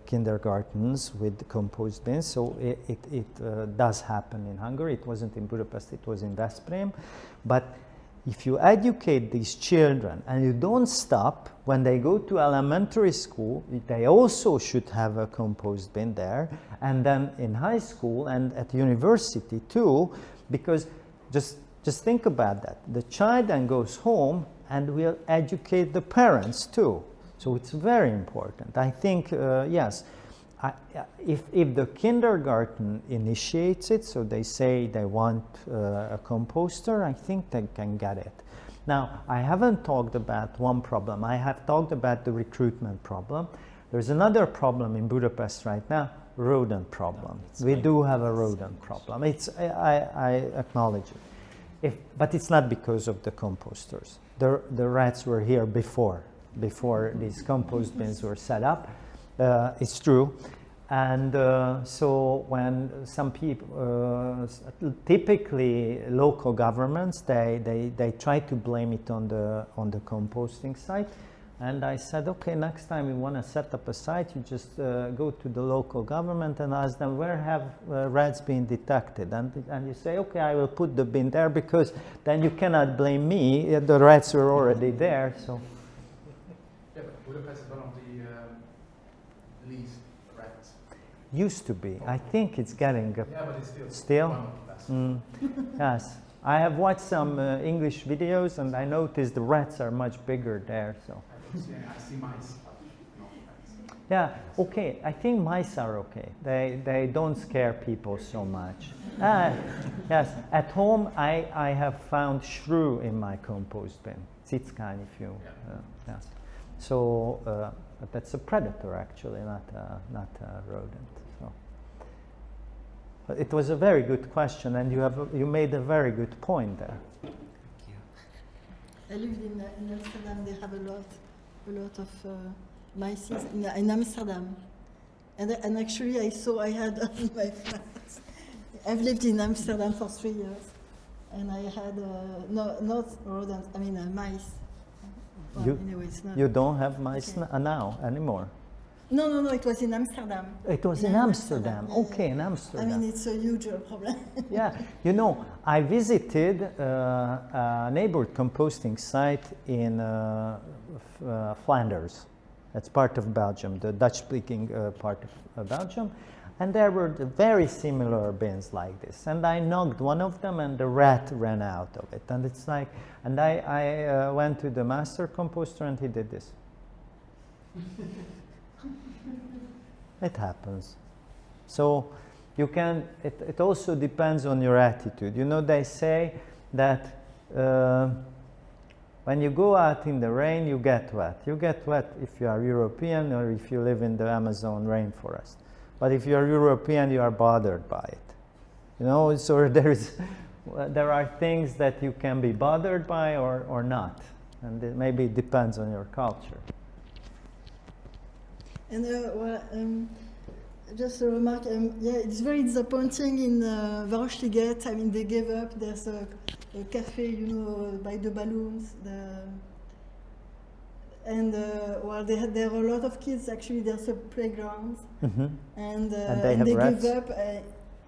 kindergartens with compost bins, so it does happen in Hungary. It wasn't in Budapest, it was in Veszprém. But if you educate these children and you don't stop, when they go to elementary school, they also should have a compost bin there, and then in high school and at university too, because just think about that. The child then goes home and will educate the parents too. So it's very important. I think, yes, if the kindergarten initiates it, so they say they want a composter, I think they can get it. Now, I haven't talked about one problem. I have talked about the recruitment problem. There's another problem in Budapest right now, rodent problem. We do have a rodent problem. I acknowledge it. But it's not because of the composters. The rats were here before these compost bins were set up. It's true. And so when some people, typically local governments, they try to blame it on the composting site. And I said, okay, next time you want to set up a site, you just go to the local government and ask them, where have rats been detected? And you say, okay, I will put the bin there, because then you cannot blame me. The rats were already there. So. Yeah, but Budapest is one of the least rats. Used to be. I think it's getting. Yeah, but it's still. Still? One of the best. Yes. I have watched some English videos and I noticed the rats are much bigger there. So. I see mice, but no rats. Yeah, okay. I think mice are okay. They don't scare people so much. Yes. At home, I have found shrew in my compost bin. Cickány, if you. Yes. So but that's a predator actually, not a rodent. So. But it was a very good question, and you made a very good point there. Thank you. I lived in Amsterdam. They have a lot of mice in Amsterdam, and actually I had on my flat. I've lived in Amsterdam for 3 years, and I had not rodents. I mean mice. Well, anyway, it's not. You don't have mice now anymore? No, it was in Amsterdam. It was in Amsterdam. Yeah, Okay, in Amsterdam. I mean, it's a huge problem. Yeah, you know, I visited a neighborhood composting site in Flanders. That's part of Belgium, the Dutch-speaking part of Belgium. And there were very similar bins like this. And I knocked one of them and the rat ran out of it. And it's like, and I went to the master composter and he did this. It happens. So you can, it also depends on your attitude. You know, they say that when you go out in the rain, you get wet. You get wet if you are European or if you live in the Amazon rainforest. But if you are European, you are bothered by it. You know, so there are things that you can be bothered by or not. And maybe it depends on your culture. And just a remark, yeah, it's very disappointing in Városliget. I mean, they gave up. There's a cafe, you know, by the balloons. Well, there are a lot of kids. Actually, there's a playground, and they gave up.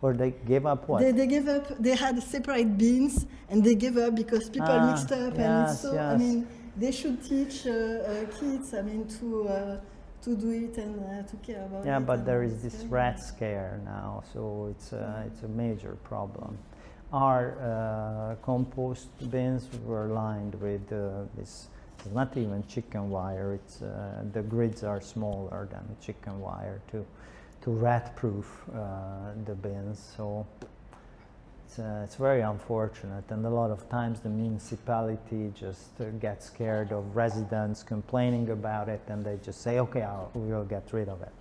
Or they gave up what? They gave up. They had separate bins, and they gave up because people mixed up. And it's so. I mean, they should teach kids. I mean, to do it and to care about it. Yeah, but there is this rat scare now, so it's a major problem. Our compost bins were lined with this. It's not even chicken wire. It's the grids are smaller than chicken wire to rat-proof the bins. So it's very unfortunate, and a lot of times the municipality just gets scared of residents complaining about it, and they just say, "Okay, we will get rid of it."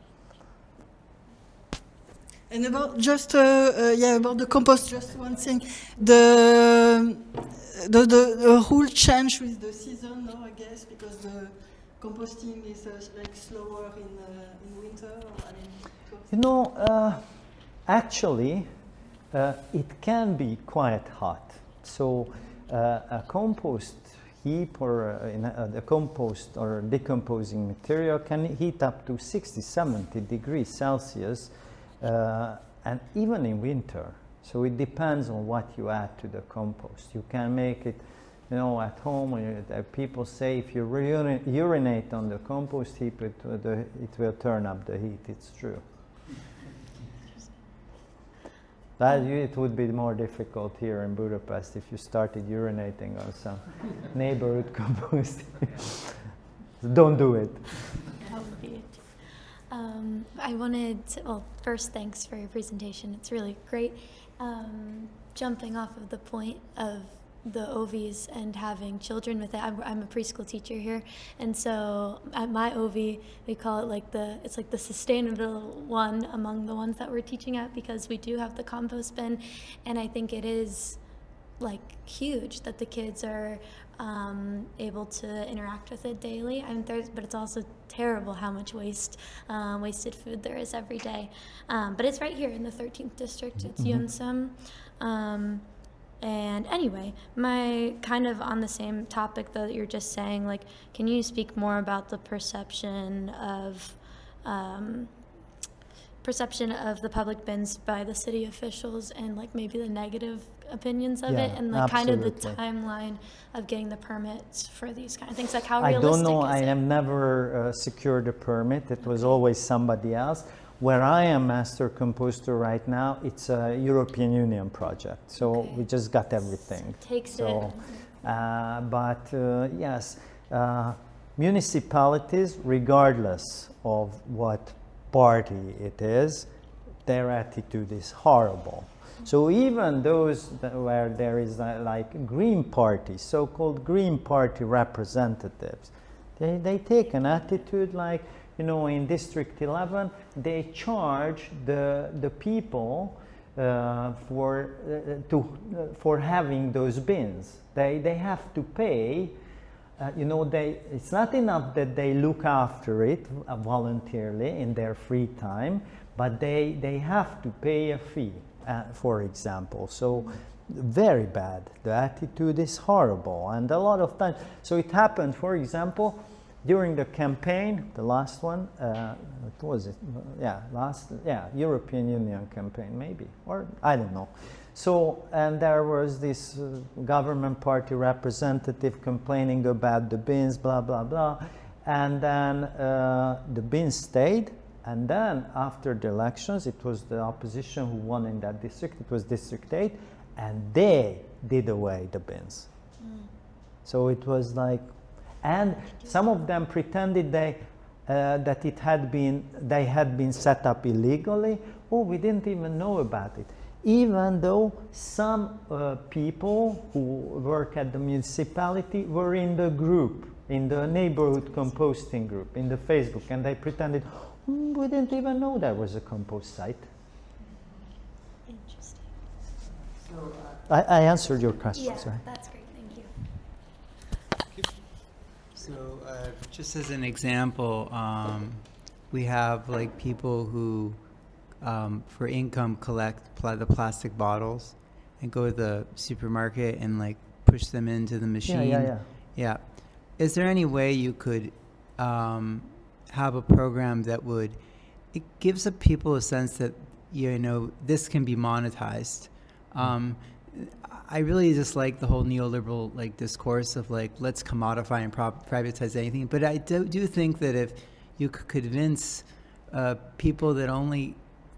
And about just about the compost, just one thing, the whole change with the season, no, I guess, because the composting is like slower in winter? Or, I mean, You know, actually, it can be quite hot. So a compost heap or the compost or decomposing material can heat up to 60, 70 degrees Celsius, and even in winter. So it depends on what you add to the compost. You can make it, you know, at home. People say if you urinate on the compost heap, it will turn up the heat. It's true. It would be more difficult here in Budapest if you started urinating on some neighborhood compost. Don't do it. That would be it. I wanted to, well, first, thanks for your presentation. It's really great. Jumping off of the point of the OVs and having children with it. I'm a preschool teacher here, and so at my OV we call it like it's like the sustainable one among the ones that we're teaching at, because we do have the compost bin, and I think it is like huge that the kids are able to interact with it daily. But it's also terrible how much wasted food there is every day. But it's right here in the 13th district. It's Yunsum. And anyway, my kind of on the same topic that you're just saying, like, can you speak more about the perception of the public bins by the city officials, and like maybe the negative opinions of it, and like kind of the timeline of getting the permits for these kind of things? Like, how realistic I don't know. is I it? have never secured a permit. It was always somebody else. Where I am master composter right now, it's a European Union project, so we just got everything. Takes Yes, municipalities, regardless of what party it is, their attitude is horrible. So even those where there is like Green Party, so-called Green Party representatives, they take an attitude like, you know, in District 11, they charge the people for having those bins. They have to pay. You know, it's not enough that they look after it voluntarily in their free time, but they have to pay a fee, for example. So very bad. The attitude is horrible, and a lot of times. So it happened, for example, during the campaign, the last one, what was it? European Union campaign, maybe, or I don't know. So, and there was this government party representative complaining about the bins, blah, blah, blah. And then the bins stayed. And then after the elections, it was the opposition who won in that district. It was District 8. And they did away the bins. So it was like, and some of them pretended they had been set up illegally. Oh, we didn't even know about it. Even though some people who work at the municipality were in the group, in the neighborhood composting group, in the Facebook, and they pretended, we didn't even know there was a compost site. Interesting. So I answered your question. Yeah, sorry. that's great. Thank you. So just as an example, we have like people who for income collect the plastic bottles and go to the supermarket and like push them into the machine. Yeah. Is there any way you could have a program that it gives people a sense that, you know, this can be monetized? I really just like the whole neoliberal like discourse of like, let's commodify and privatize anything. But I do think that if you could convince people that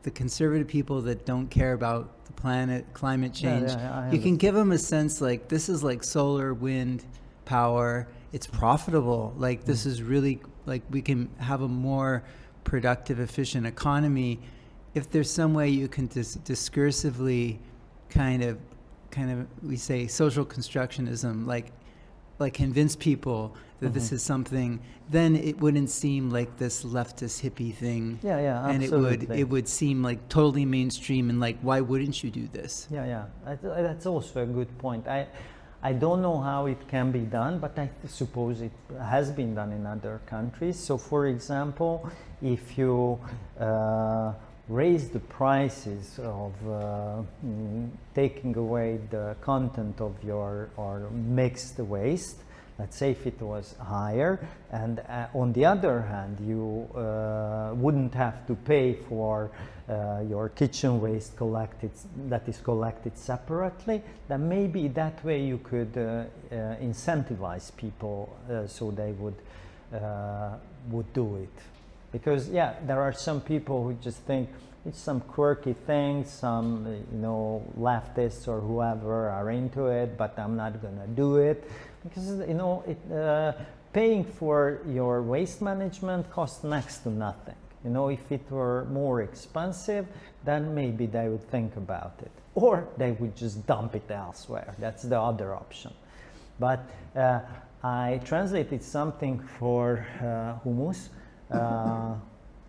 the conservative people that don't care about the planet, climate change, you can give them a sense like this is like solar, wind power. It's profitable. Like this is really like we can have a more productive, efficient economy. If there's some way you can discursively kind of we say social constructionism, like convince people that this is something, then it wouldn't seem like this leftist hippie thing. And absolutely. it would seem like totally mainstream, and like, why wouldn't you do this? That's also a good point. I don't know how it can be done, but I suppose it has been done in other countries. So, for example, if you raise the prices of taking away the content of your or mixed waste, let's say if it was higher, and on the other hand you wouldn't have to pay for your kitchen waste that is collected separately, then maybe that way you could incentivize people so they would do it. Because yeah, there are some people who just think it's some quirky thing, some leftists or whoever are into it, but I'm not gonna do it because paying for your waste management costs next to nothing. If it were more expensive, then maybe they would think about it, or they would just dump it elsewhere. That's the other option. But I translated something for hummus.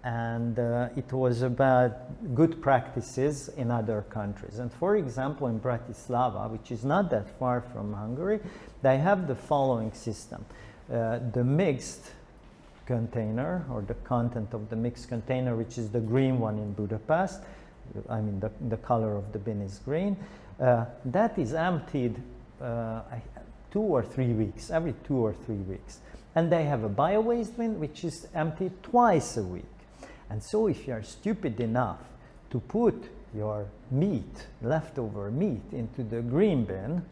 And it was about good practices in other countries. And for example, in Bratislava, which is not that far from Hungary, they have the following system. The mixed container, or the content of the mixed container, which is the green one in Budapest, I mean the color of the bin is green, that is emptied 2 or 3 weeks, every 2 or 3 weeks. And they have a bio-waste bin, which is emptied twice a week. And so if you are stupid enough to put your meat, leftover meat, into the green bin,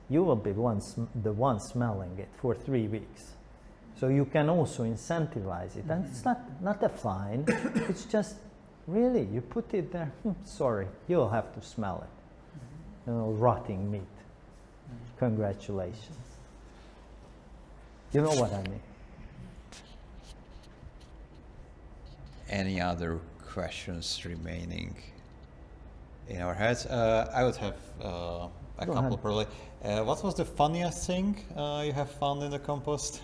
you will be the one smelling it for 3 weeks. So you can also incentivize it. And it's not a fine, it's just, really, you put it there, sorry, you'll have to smell it. Rotting meat. Congratulations. You know what I mean. Any other questions remaining in our heads? I would have a couple probably. What was the funniest thing you have found in the compost?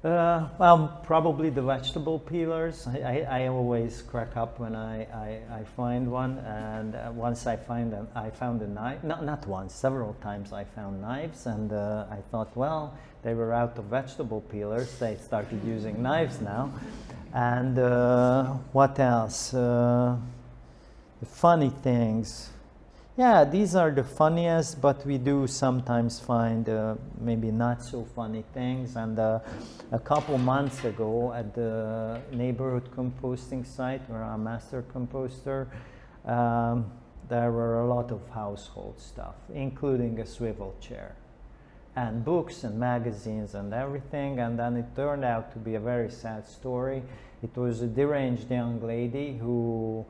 Well, probably the vegetable peelers. I always crack up when I find one, and once I found a knife. Not once, several times I found knives, and I thought, well, they were out of vegetable peelers. They started using knives now. And what else? The funny things. Yeah, these are the funniest, but we do sometimes find maybe not so funny things. And a couple months ago at the neighborhood composting site where I'm master composter, there were a lot of household stuff, including a swivel chair and books and magazines and everything. And then it turned out to be a very sad story. It was a deranged young lady who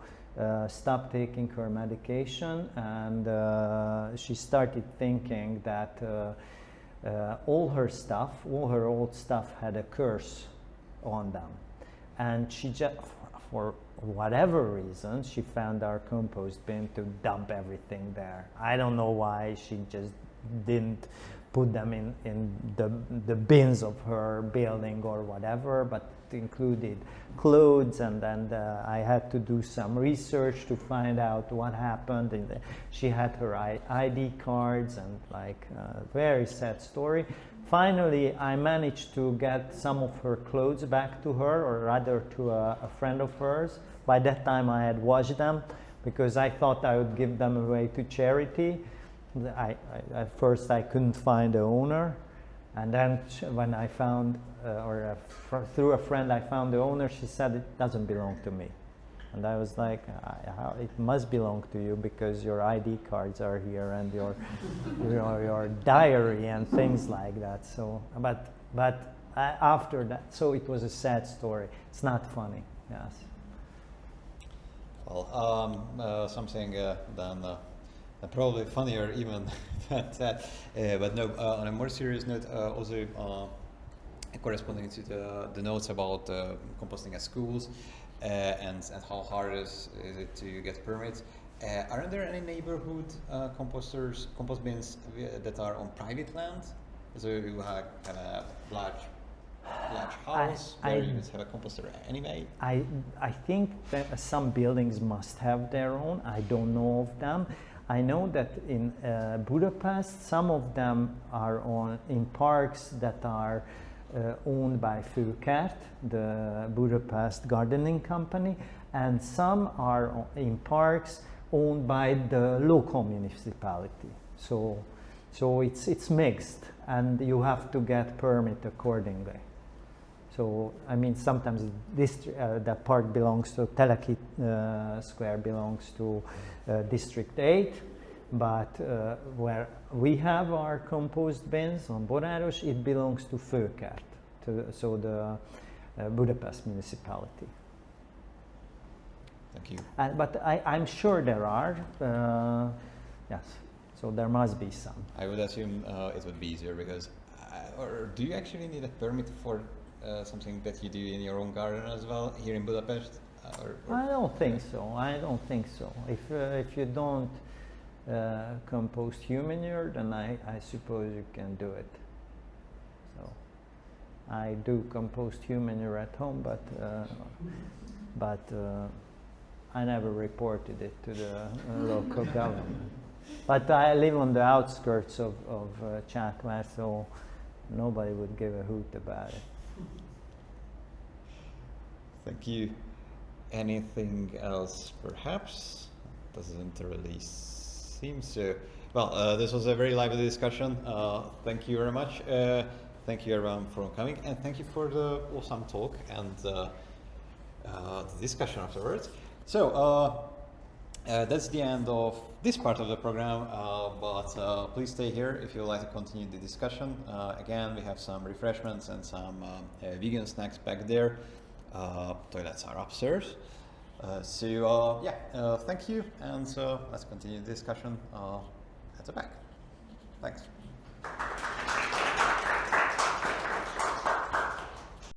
stopped taking her medication, and she started thinking that all her old stuff had a curse on them. And she just, for whatever reason, she found our compost bin to dump everything there. I don't know why she just didn't put them in the bins of her building or whatever, but it included clothes, and then I had to do some research to find out what happened. And she had her ID cards, and like a very sad story. Finally, I managed to get some of her clothes back to her, or rather to a friend of hers. By that time I had washed them because I thought I would give them away to charity. At first I couldn't find the owner, and then when I found, through a friend I found the owner, she said it doesn't belong to me. And I was like, it must belong to you because your ID cards are here and your diary and things like that. So, but after that, so it was a sad story. It's not funny, yes. Well, something then probably funnier even than that. But no, on a more serious note, also corresponding to the notes about composting at schools and how hard is it to get permits. Aren't there any neighborhood compost bins that are on private land? So you have a large house where you must have a composter anyway? I think that some buildings must have their own. I don't know of them. I know that in Budapest, some of them are in parks that are owned by Főkert, the Budapest gardening company, and some are in parks owned by the local municipality. So it's mixed, and you have to get permit accordingly. So I mean, sometimes the park belongs to Teleki Square belongs to District 8, but where we have our compost bins on Boráros, it belongs to Főkert, so the Budapest municipality. Thank you. But I'm sure there are, yes, so there must be some. I would assume it would be easier because, or do you actually need a permit for something that you do in your own garden as well here in Budapest? I don't think so. I don't think so. If you don't compost human manure, then I suppose you can do it. So I do compost human manure at home, but I never reported it to the local government. But I live on the outskirts of Csákvár, so nobody would give a hoot about it. Thank you. Anything else, perhaps? Doesn't really seem so. Well, this was a very lively discussion. Thank you very much. Thank you everyone for coming, and thank you for the awesome talk and the discussion afterwards. So that's the end of this part of the program, but please stay here if you would like to continue the discussion. Again, we have some refreshments and some vegan snacks back there. Toilets are upstairs. Thank you, and let's continue the discussion at the back. Thanks.